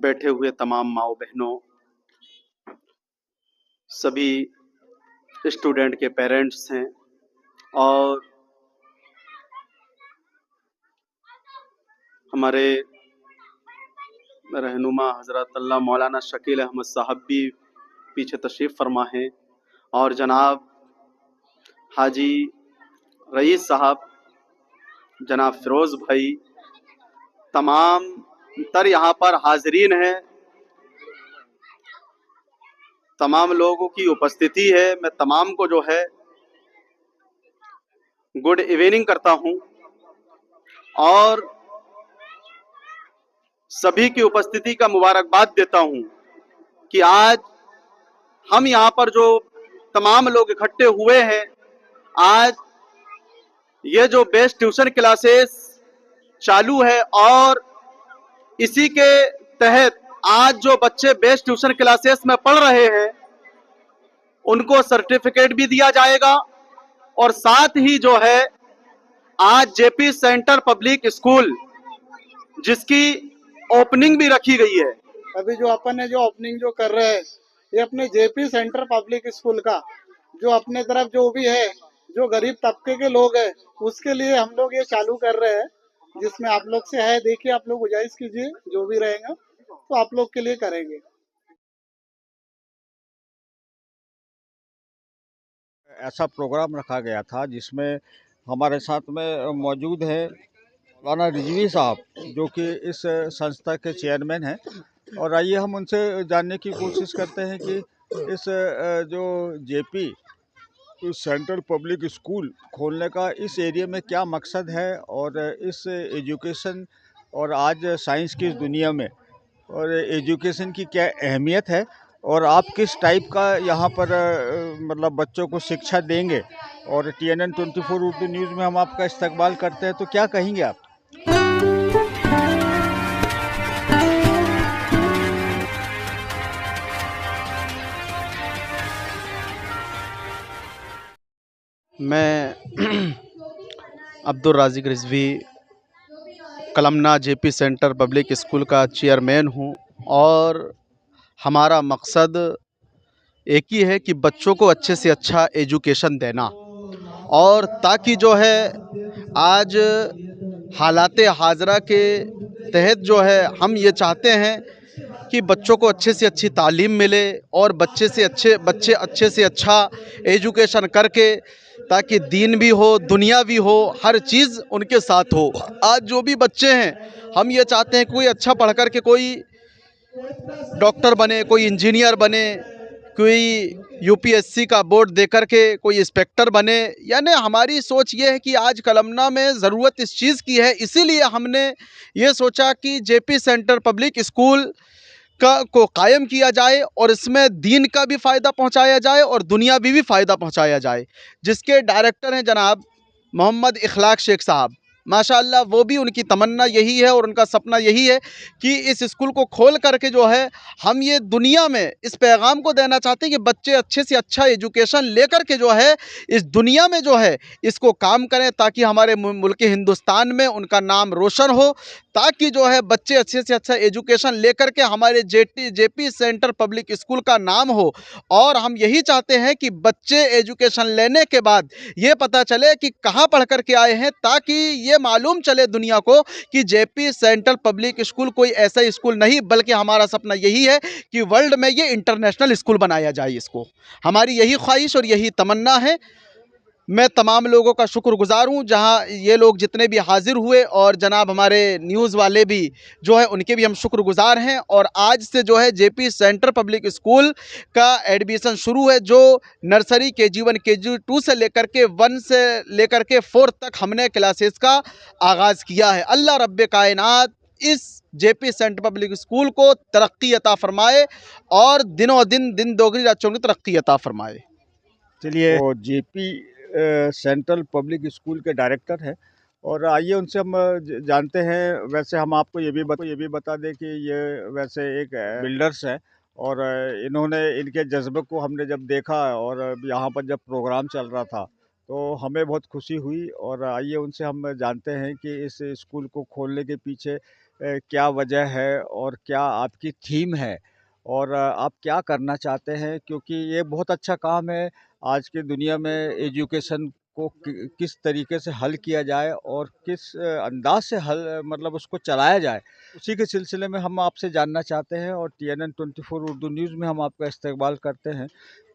बैठे हुए तमाम माओ बहनों, सभी स्टूडेंट के पेरेंट्स हैं और हमारे रहनुमा हज़रत अल्लाह मौलाना शकील अहमद साहब भी पीछे तशरीफ़ फरमा हैं और जनाब हाजी रईस साहब, जनाब फ़िरोज़ भाई, तमाम तर यहाँ पर हाज़रीन हैं। तमाम लोगों की उपस्थिति है। मैं तमाम को जो है गुड इवनिंग करता हूँ और सभी की उपस्थिति का मुबारकबाद देता हूँ कि आज हम यहाँ पर जो तमाम लोग इकट्ठे हुए हैं, आज ये जो बेस्ट ट्यूशन क्लासेस चालू है और इसी के तहत आज जो बच्चे बेस्ट ट्यूशन क्लासेस में पढ़ रहे हैं उनको सर्टिफिकेट भी दिया जाएगा और साथ ही जो है आज जेपी सेंटर पब्लिक स्कूल जिसकी ओपनिंग भी रखी गई है। अभी जो अपन ने जो ओपनिंग जो कर रहे हैं ये अपने जेपी सेंटर पब्लिक स्कूल का जो अपने तरफ जो भी है जो गरीब तबके के लोग हैं उसके लिए हम लोग ये चालू कर रहे हैं, जिसमें आप लोग से है देखिए आप लोग गुजारिश कीजिए जो भी रहेगा तो आप लोग के लिए करेंगे। ऐसा प्रोग्राम रखा गया था जिसमें हमारे साथ में मौजूद है मौलाना रिजवी साहब जो कि इस संस्था के चेयरमैन हैं और आइए हम उनसे जानने की कोशिश करते हैं कि इस जो जेपी सेंट्रल पब्लिक स्कूल खोलने का इस एरिया में क्या मकसद है और इस एजुकेशन और आज साइंस की इस दुनिया में और एजुकेशन की क्या अहमियत है और आप किस टाइप का यहाँ पर मतलब बच्चों को शिक्षा देंगे। और TNN 24 उर्दू न्यूज़ में हम आपका इस्तकबाल करते हैं, तो क्या कहेंगे आप? मैं Abdul Raziq Rizvi Kalamna JP center public school का चेयरमैन हूँ और हमारा मकसद एक ही है कि बच्चों को अच्छे से अच्छा एजुकेशन देना और ताकि जो है आज हालाते हाज़रा के तहत जो है हम ये चाहते हैं कि बच्चों को अच्छे से अच्छी तालीम मिले और बच्चे अच्छे से अच्छा एजुकेशन करके ताकि दीन भी हो दुनिया भी हो हर चीज़ उनके साथ हो। आज जो भी बच्चे हैं हम ये चाहते हैं कोई अच्छा पढ़ कर के कोई डॉक्टर बने, कोई इंजीनियर बने, कोई यूपीएससी का बोर्ड दे कर के कोई इंस्पेक्टर बने। यानी हमारी सोच ये है कि आज कलमना में ज़रूरत इस चीज़ की है, इसीलिए हमने ये सोचा कि जेपी सेंटर पब्लिक स्कूल को कायम किया जाए और इसमें दीन का भी फ़ायदा पहुंचाया जाए और दुनियावी भी फ़ायदा पहुंचाया जाए। जिसके डायरेक्टर हैं जनाब मोहम्मद इखलाक शेख साहब, माशाअल्लाह वो भी उनकी तमन्ना यही है और उनका सपना यही है कि इस स्कूल को खोल करके जो है हम ये दुनिया में इस पैगाम को देना चाहते हैं कि बच्चे अच्छे से अच्छा एजुकेशन लेकर के जो है इस दुनिया में जो है इसको काम करें ताकि हमारे मुल्क हिंदुस्तान में उनका नाम रोशन हो, ताकि जो है बच्चे अच्छे से अच्छा एजुकेशन लेकर के हमारे जेपी सेंटर पब्लिक स्कूल का नाम हो। और हम यही चाहते हैं कि बच्चे एजुकेशन लेने के बाद ये पता चले कि कहाँ पढ़ कर के आए हैं, ताकि ये मालूम चले दुनिया को कि जेपी सेंट्रल पब्लिक स्कूल कोई ऐसा स्कूल नहीं बल्कि हमारा सपना यही है कि वर्ल्ड में ये इंटरनेशनल स्कूल बनाया जाए। इसको हमारी यही ख्वाहिश और यही तमन्ना है। मैं तमाम लोगों का शुक्रगुज़ार हूँ जहाँ ये लोग जितने भी हाज़िर हुए और जनाब हमारे न्यूज़ वाले भी जो है उनके भी हम शुक्रगुज़ार हैं। और आज से जो है जेपी सेंटर पब्लिक स्कूल का एडमिशन शुरू है, जो नर्सरी KG1 KG2 से लेकर के 1 से लेकर के 4 तक हमने क्लासेस का आगाज़ किया है। अल्लाह रब्बे कायनात इस जेपी सेंटर पब्लिक स्कूल को तरक्की अता फ़रमाए और दिनों दिन दोगुनी रात चौगुनी तरक्की अता फ़रमाए। चलिए, वो जेपी सेंट्रल पब्लिक स्कूल के डायरेक्टर हैं और आइए उनसे हम जानते हैं। वैसे हम आपको ये भी बता दें कि ये वैसे एक बिल्डर्स हैं और इन्होंने इनके जज्बे को हमने जब देखा और यहाँ पर जब प्रोग्राम चल रहा था तो हमें बहुत खुशी हुई। और आइए उनसे हम जानते हैं कि इस स्कूल को खोलने के पीछे क्या वजह है और क्या आपकी थीम है और आप क्या करना चाहते हैं, क्योंकि ये बहुत अच्छा काम है। आज की दुनिया में एजुकेशन को किस तरीके से हल किया जाए और किस अंदाज से हल मतलब उसको चलाया जाए, उसी के सिलसिले में हम आपसे जानना चाहते हैं। और TNN 24 उर्दू न्यूज़ में हम आपका इस्तेक़बाल करते हैं,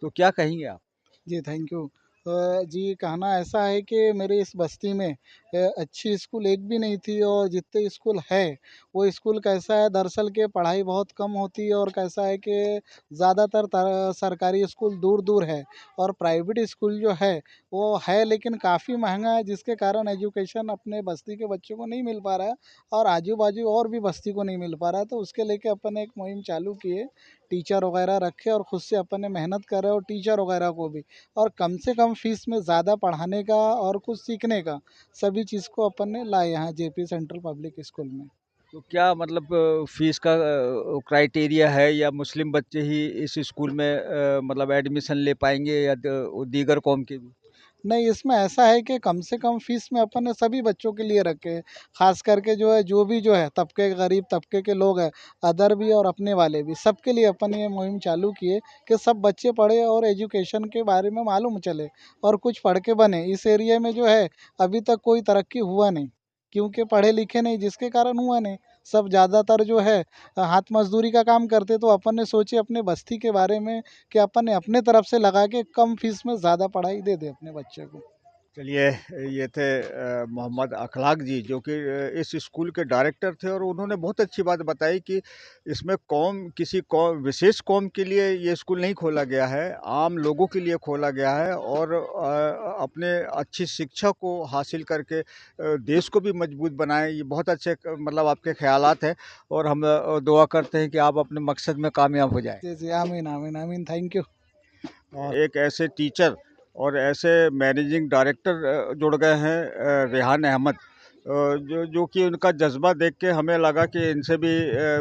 तो क्या कहेंगे आप? जी, थैंक यू। जी, कहना ऐसा है कि मेरे इस बस्ती में अच्छी स्कूल एक भी नहीं थी, और जितने स्कूल है, वो स्कूल कैसा है दरअसल कि पढ़ाई बहुत कम होती है, और कैसा है कि ज़्यादातर सरकारी स्कूल दूर-दूर है, और प्राइवेट स्कूल जो है वो है लेकिन काफ़ी महँगा है, जिसके कारण एजुकेशन अपने बस्ती के बच्चों को नहीं मिल पा रहा है, और आजू-बाजू और भी बस्ती को नहीं मिल पा रहा है। तो उसके लेके अपन ने एक मुहिम चालू की है, टीचर वगैरह रखे और खुद से अपन ने मेहनत करे, और टीचर वगैरह को भी, और कम से कम फीस में ज़्यादा पढ़ाने का और कुछ सीखने का सभी चीज़ को अपन ने लाए यहाँ जेपी सेंट्रल पब्लिक स्कूल में। तो क्या मतलब फ़ीस का क्राइटेरिया है, या मुस्लिम बच्चे ही इस स्कूल में मतलब एडमिशन ले पाएँगे, या दीगर कौम के भी? नहीं, इसमें ऐसा है कि कम से कम फ़ीस में अपन ने सभी बच्चों के लिए रखे हैं। ख़ास करके जो है, जो भी जो है तबके, गरीब तबके के लोग हैं, अदर भी और अपने वाले भी, सबके लिए अपन ने ये मुहिम चालू की है कि सब बच्चे पढ़ें और एजुकेशन के बारे में मालूम चले, और कुछ पढ़ के बने। इस एरिया में जो है अभी तक कोई तरक्की हुआ नहीं, क्योंकि पढ़े लिखे नहीं, जिसके कारण हुआ नहीं। सब ज़्यादातर जो है हाथ मज़दूरी का काम करते, तो अपन ने सोचे अपने बस्ती के बारे में कि अपन ने अपने तरफ से लगा के कम फीस में ज़्यादा पढ़ाई दे दें अपने बच्चे को। चलिए, ये थे मोहम्मद अखलाक जी, जो कि इस स्कूल के डायरेक्टर थे, और उन्होंने बहुत अच्छी बात बताई कि इसमें किसी कौम, विशेष कौम के लिए ये स्कूल नहीं खोला गया है, आम लोगों के लिए खोला गया है। और अपने अच्छी शिक्षा को हासिल करके देश को भी मजबूत बनाएं। ये बहुत अच्छे मतलब आपके ख्यालात हैं, और हम दुआ करते हैं कि आप अपने मकसद में कामयाब हो जाएं। जी, जी। आमीन, आमीन, आमीन। Thank you. और एक ऐसे टीचर और ऐसे मैनेजिंग डायरेक्टर जुड़ गए हैं, रेहान अहमद, जो कि उनका जज्बा देख के हमें लगा कि इनसे भी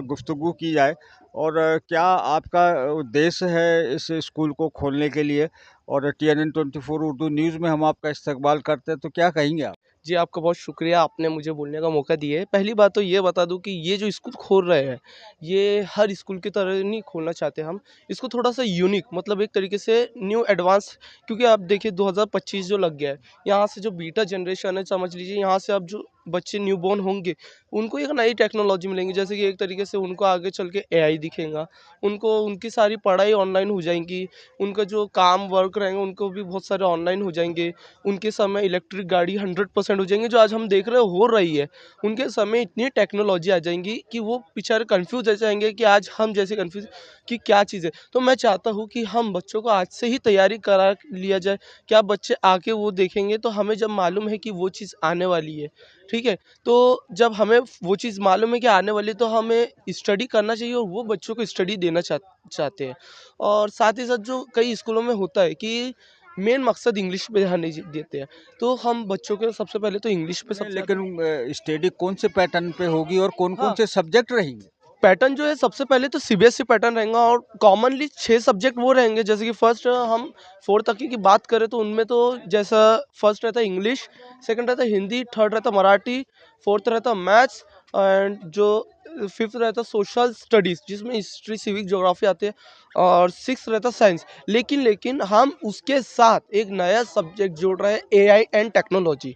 गुफ्तगू की जाए। और क्या आपका उद्देश्य है इस स्कूल को खोलने के लिए? और TNN 24 उर्दू न्यूज़ में हम आपका इस्तकबाल करते हैं, तो क्या कहेंगे आप? जी, आपका बहुत शुक्रिया, आपने मुझे बोलने का मौका दिया है। पहली बात तो ये बता दूँ कि ये जो स्कूल खोल रहे हैं, ये हर स्कूल की तरह नहीं खोलना चाहते हम। इसको थोड़ा-सा यूनिक, मतलब एक तरीके से न्यू एडवांस, क्योंकि आप देखिए 2025 जो लग गया है, यहाँ से जो बीटा जनरेशन है, समझ लीजिए यहाँ से अब जो बच्चे न्यूबॉर्न होंगे, उनको एक नई टेक्नोलॉजी मिलेंगी। जैसे कि एक तरीके से उनको आगे चल के एआई दिखेगा, उनको उनकी सारी पढ़ाई ऑनलाइन हो जाएँगी, उनका जो काम वर्क रहेंगे, उनको भी बहुत सारे ऑनलाइन हो जाएँगे। उनके समय इलेक्ट्रिक गाड़ी 100% हो जाएँगी, जो आज हम देख रहे हैं हो रही है। उनके समय इतनी टेक्नोलॉजी आ जाएँगी कि वो बेचारे कन्फ्यूज़ हो जाएँगे कि आज हम जैसे कन्फ्यूज़ कि क्या चीज़ है। तो मैं चाहता हूँ कि हम बच्चों को आज से ही तैयारी करा लिया जाए। क्या बच्चे आके वो देखेंगे, तो हमें जब मालूम है कि वो चीज़ आने वाली है, ठीक है? तो जब हमें वो चीज़ मालूम है कि आने वाली है, तो हमें स्टडी करना चाहिए, और वो बच्चों को स्टडी देना चाहते हैं। और साथ ही साथ जो कई स्कूलों में होता है कि मेन मकसद इंग्लिश पे ध्यान नहीं देते हैं, तो हम बच्चों को सबसे पहले तो इंग्लिश पे नहीं, सबसे ज़्यादा। लेकिन स्टडी कौन से पैटर्न पे होगी और कौन-कौन हाँ, से सब्जेक्ट रहेंगे? पैटर्न जो है सबसे पहले तो सीबीएसई पैटर्न रहेगा, और कॉमनली 6 सब्जेक्ट वो रहेंगे। जैसे कि फर्स्ट हम 4 तक की बात करें, तो उनमें तो जैसा फर्स्ट रहता है इंग्लिश, सेकंड रहता है हिंदी, थर्ड रहता है मराठी, फोर्थ रहता है मैथ्स, एंड जो फिफ्थ रहता है सोशल स्टडीज़, जिसमें हिस्ट्री, सिविक, ज्योग्राफी आते हैं, और सिक्स्थ रहता है साइंस। लेकिन हम उसके साथ एक नया सब्जेक्ट जोड़ रहे हैं, AI and technology.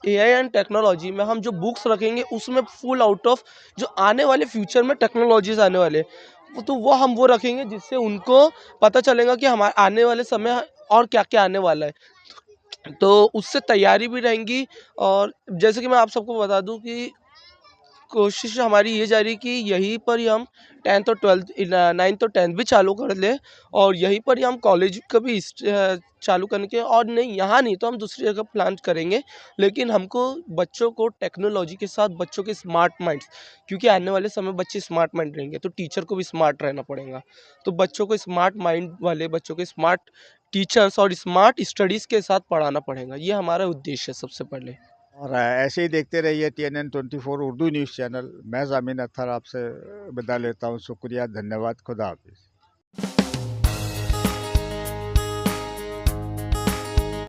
AI and technology में हम जो बुक्स रखेंगे, उसमें फुल आउट ऑफ जो आने वाले फ्यूचर में टेक्नोलॉजीज आने वाले, तो वो रखेंगे, जिससे उनको पता चलेगा कि हमारे आने वाले समय और क्या क्या आने वाला है। तो उससे तैयारी भी रहेंगी। और जैसे कि मैं आप सबको बता दूं कि कोशिश हमारी ये जा रही है कि यहीं पर ही हम 10th और 12th 9th और 10th भी चालू कर लें, और यहीं पर ही हम कॉलेज का भी चालू करने के, और नहीं यहाँ नहीं तो हम दूसरी जगह प्लान करेंगे। लेकिन हमको बच्चों को टेक्नोलॉजी के साथ बच्चों के स्मार्ट माइंड्स, क्योंकि आने वाले समय बच्चे स्मार्ट माइंड रहेंगे, तो टीचर को भी स्मार्ट रहना पड़ेगा। तो बच्चों को स्मार्ट माइंड वाले बच्चों को स्मार्ट टीचर्स और स्मार्ट स्टडीज़ के साथ पढ़ाना पड़ेगा। ये हमारा उद्देश्य है सबसे पहले। और ऐसे ही देखते रहिए TNN 24 उर्दू न्यूज़ चैनल। मैं ज़ामिन अख्तर आपसे विदा लेता हूँ। शुक्रिया, धन्यवाद, खुदा हाफिज़।